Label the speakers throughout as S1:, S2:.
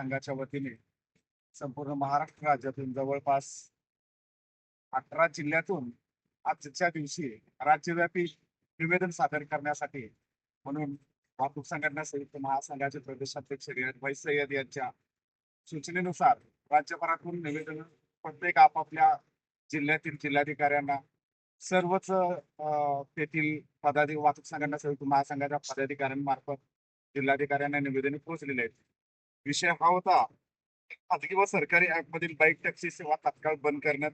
S1: महासंघाच्या वतीने संपूर्ण महाराष्ट्र राज्यातून जवळपास 18 जिल्ह्यातून आजच्या दिवशी राज्यव्यापी निवेदन सादर करण्यासाठी म्हणून वाहतूक संघटना संयुक्त महासंघाचे प्रदेशाध्यक्ष रियाजभाई सय्यद यांच्या सूचनेनुसार राज्यभरातून निवेदन प्रत्येक आपापल्या जिल्ह्यातील जिल्हाधिकाऱ्यांना सर्वच तेथील वाहतूक संघटना संयुक्त महासंघाच्या पदाधिकाऱ्यांमार्फत जिल्हाधिकाऱ्यांना निवेदने पोहोचलेले आहेत. विषय हा होता खाजगी व सरकारी ऍपमधील बाईक टॅक्सी सेवा तात्काळ बंद करण्यात,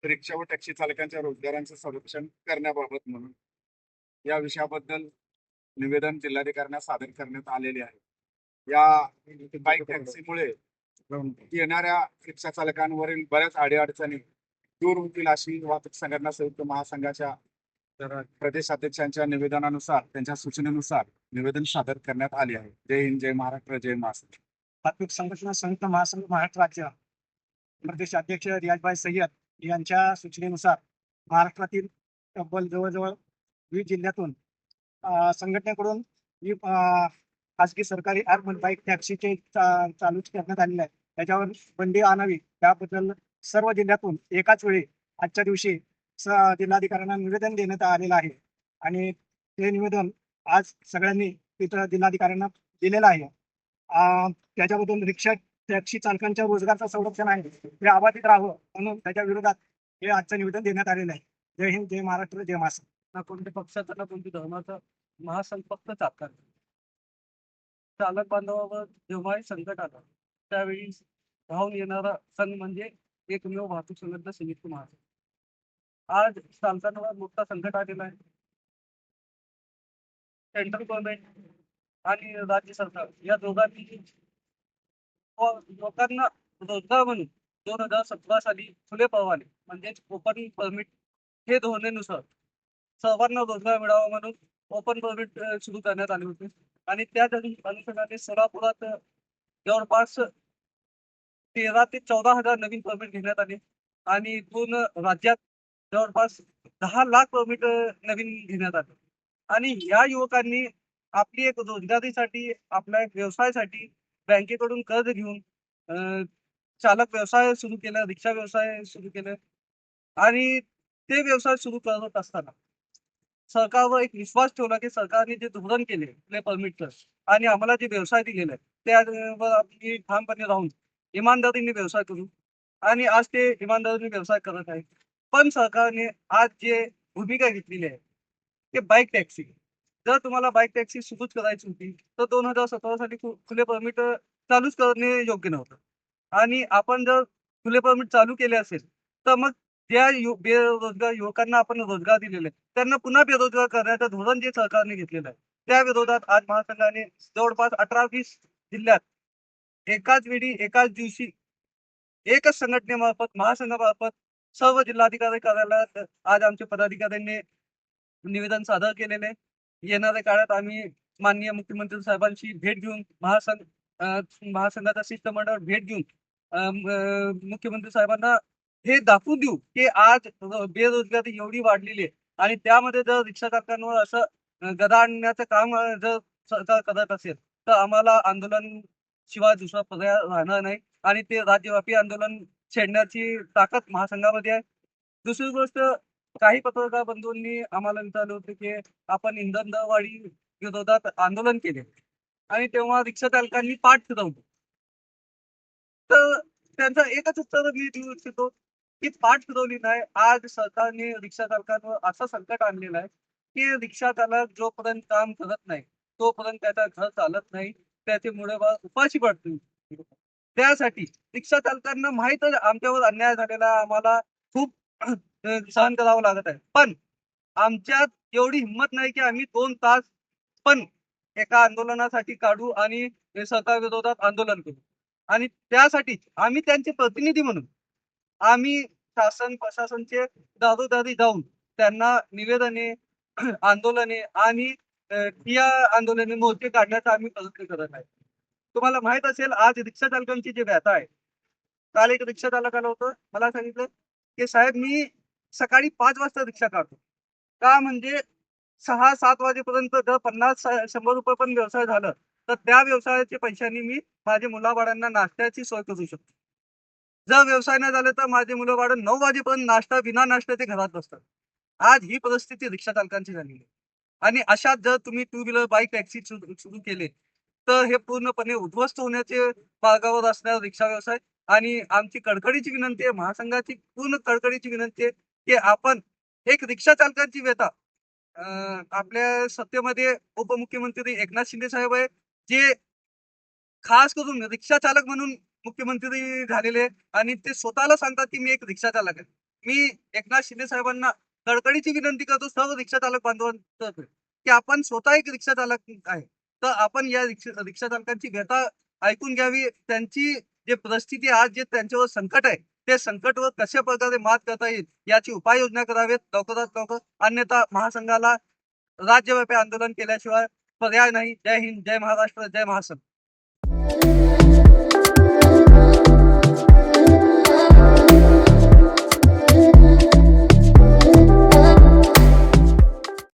S1: रिक्षा व टॅक्सी चालकांच्या रोजगारांचे संरक्षण करण्याबाबत म्हणून या विषयाबद्दल निवेदन जिल्हाधिकाऱ्यांना सादर करण्यात आलेले आहे. या बाईक टॅक्सीमुळे येणाऱ्या रिक्षा चालकांवरील बऱ्याच अडीअडचणी दूर होतील अशी वाहतूक संघटना संयुक्त महासंघाच्या प्रदेशाध्यक्षांच्या निवेदनानुसार, त्यांच्या सूचनेनुसार निवेदन सादर करण्यात आले आहे. जय हिंद, जय महाराष्ट्र, जय महाराष्ट्र.
S2: वाहतूक संघटना संयुक्त महासंघ महाराष्ट्र राज्य प्रदेशाध्यक्ष रियाजभाई सय्यद यांच्या सूचनेनुसार महाराष्ट्रातील तब्बल जवळजवळ 20 जिल्ह्यातून संघटनेकडून खासगी सरकारी ॲप बाईक टॅक्सीचे चालू करण्यात आलेले आहे. त्याच्यावर बंदी आणावी त्याबद्दल सर्व जिल्ह्यातून एकाच वेळी आजच्या दिवशी जिल्हाधिकाऱ्यांना निवेदन देण्यात आलेलं आहे आणि ते निवेदन आज सगळ्यांनी तिथं जिल्हाधिकाऱ्यांना दिलेलं आहे. त्याच्याबद्दल रिक्षा टॅक्सी चालकांच्या रोजगारचं संरक्षण आहे हे अबाधित राहावं म्हणून त्याच्या विरोधात हे आजचं निवेदन देण्यात आलेलं आहे. जय हिंद, जय महाराष्ट्र, जय महाराष्ट्र.
S3: ना कोणत्या पक्षाचा ना कोणत्या धर्माचा महासंघ फक्त चालतात. चालक बांधवावर जेव्हाही संकट आलं त्यावेळी धावून येणारा संघ म्हणजे एकमेव वाहतूक संघटना संयुक्त महासंघ. आज चालकांवर मोठा संकट आलेला आहे. सेंट्रल गव्हर्नमेंट आणि राज्य सरकार या दोघांनी लोकांना रोजगार म्हणून 2017 साली खुले परवाने म्हणजेच ओपन परमिट हे धोरणेनुसार सर्वांना रोजगार मिळावा म्हणून ओपन परमिट सुरू करण्यात आले होते आणि त्या अनुषंगाने सोलापुरात जवळपास 13 ते 14 हजार नवीन परमिट घेण्यात आले आणि इथून राज्यात जवळपास 10 लाख परमिट नवीन घेण्यात आले. आणि या युवकांनी आपली एक रोजगारीसाठी, आपल्या एक व्यवसायासाठी बँकेकडून कर्ज घेऊन चालक व्यवसाय सुरू केला, रिक्षा व्यवसाय सुरू केला आणि ते व्यवसाय सुरू करत असताना सरकारवर एक विश्वास ठेवला की सरकारने जे धोरण केले परमिटचं आणि आम्हाला जे व्यवसाय दिलेला आहे त्यावर आम्ही ठामपणे राहून इमानदारीने व्यवसाय करू आणि आज ते इमानदारीने व्यवसाय करत आहे. पण सरकारने आज जे भूमिका घेतलेली आहे ते बाईक टॅक्सी. जर तुम्हाला बाईक टॅक्सी सुरूच करायची होती तर 2017 साली खुले परमिट चालूच करणे योग्य नव्हतं आणि आपण जर खुले परमिट चालू केले असेल तर मग ज्या बेरोजगार युवकांना आपण रोजगार दिलेले त्यांना पुन्हा बेरोजगार करण्याचं धोरण जे सरकारने घेतलेलं आहे त्या विरोधात आज महासंघाने जवळपास 18-20 जिल्ह्यात एकाच वेळी एकाच दिवशी एकच संघटनेमार्फत महासंघामार्फत सर्व जिल्हाधिकारी कार्यालयात आज आमच्या पदाधिकाऱ्यांनी निवेदन सादर केलेले. येणाऱ्या काळात आम्ही माननीय मुख्यमंत्री साहेबांची भेट घेऊन महासंघाचा शिष्टमंडळ भेट घेऊन मुख्यमंत्री साहेबांना हे दाखवून देऊ की आज बेरोजगारी एवढी वाढलेली आहे आणि त्यामध्ये जर रिक्षा चालकांवर असं गदा आणण्याचं काम जर सरकार करत असेल तर आम्हाला आंदोलन शिवाय दुसरा पर्याय राहणार नाही आणि ते राज्यव्यापी आंदोलन छेडण्याची ताकद महासंघामध्ये आहे. दुसरी गोष्ट, काही पत्रकार बंधूंनी आम्हाला विचारले होते की आपण इंधन दरवाढी विरोधात आंदोलन केले आणि तेव्हा रिक्षा चालकांनी पाठ फिरवली. तर त्यांचा एकच उत्तर मी देऊ इच्छितो की पाठ फिरवली नाही. आज सरकारने रिक्षा चालकांवर असं संकट आणलेलं आहे की रिक्षा चालक जोपर्यंत काम करत नाही तोपर्यंत त्याचं घर चालत नाही, त्याचे मुळे उपाशी पडतील. त्यासाठी रिक्षा चालकांना माहीतच आमच्यावर अन्याय झालेला, आम्हाला खूप सहन करावं लागत आहे, पण आमच्यात एवढी हिंमत नाही की आम्ही 2 तास पण एका आंदोलनासाठी काढू आणि सरकार विरोधात आंदोलन करू. आणि त्यासाठी आम्ही त्यांचे प्रतिनिधी म्हणून आम्ही शासन प्रशासनचे दारोदारी जाऊन त्यांना निवेदने आंदोलने आणि या आंदोलने मोर्चे काढण्याचा आम्ही प्रयत्न करत आहे. तुम्हाला माहित असेल आज रिक्षा चालकांची जी व्यथा आहे. काल एक रिक्षा चालक आला होतं, मला सांगितलं की साहेब मी सकाळी 5 वाजता रिक्षा काढतो का, म्हणजे 6-7 वाजेपर्यंत जर 50-100 रुपये पण व्यवसाय झालं तर त्या व्यवसायाच्या पैशांनी मी माझ्या मुलाबाळांना नाश्त्याची सोय करू शकतो. जर व्यवसाय नाही झाले तर माझे मुलं बाळ 9 वाजेपर्यंत बिना नाश्ता ते घरात बसतात. आज ही परिस्थिती रिक्षा चालकांची झालेली आहे. आणि अशात जर तुम्ही टू व्हीलर, बाईक, टॅक्सी सुरू केले, तर हे पूर्णपणे उद्ध्वस्त होण्याचे मार्गावर असणारा रिक्षा व्यवसाय. आणि आमची कडकडीची विनंती आहे, महासंघाची पूर्ण कडकडीची विनंती आहे, की आपण एक रिक्षा चालकांची व्यथा आपल्या सत्तेमध्ये उपमुख्यमंत्री एकनाथ शिंदे साहेब आहे, जे खास करून रिक्षा चालक म्हणून मुख्यमंत्री झालेले आणि ते स्वतःला सांगतात की मी एक रिक्षा चालक आहे. मी एकनाथ शिंदे साहेबांना कळकळीची विनंती करतो सर्व रिक्षा चालक बांधवांतर्फे, की आपण स्वतः एक रिक्षा चालक आहे. तर आपण या रिक्षा चालकांची व्यथा ऐकून घ्यावी. त्यांची जे परिस्थिती आज जे त्यांच्यावर संकट आहे, ते संकटवर कशा प्रकारे मात करता येईल याची उपाययोजना करावेत लवकरात लवकर. अन्यथा महासंघाला राज्यव्यापी आंदोलन केल्याशिवाय पर्याय नाही. जय हिंद, जय महाराष्ट्र, जय महासंघ.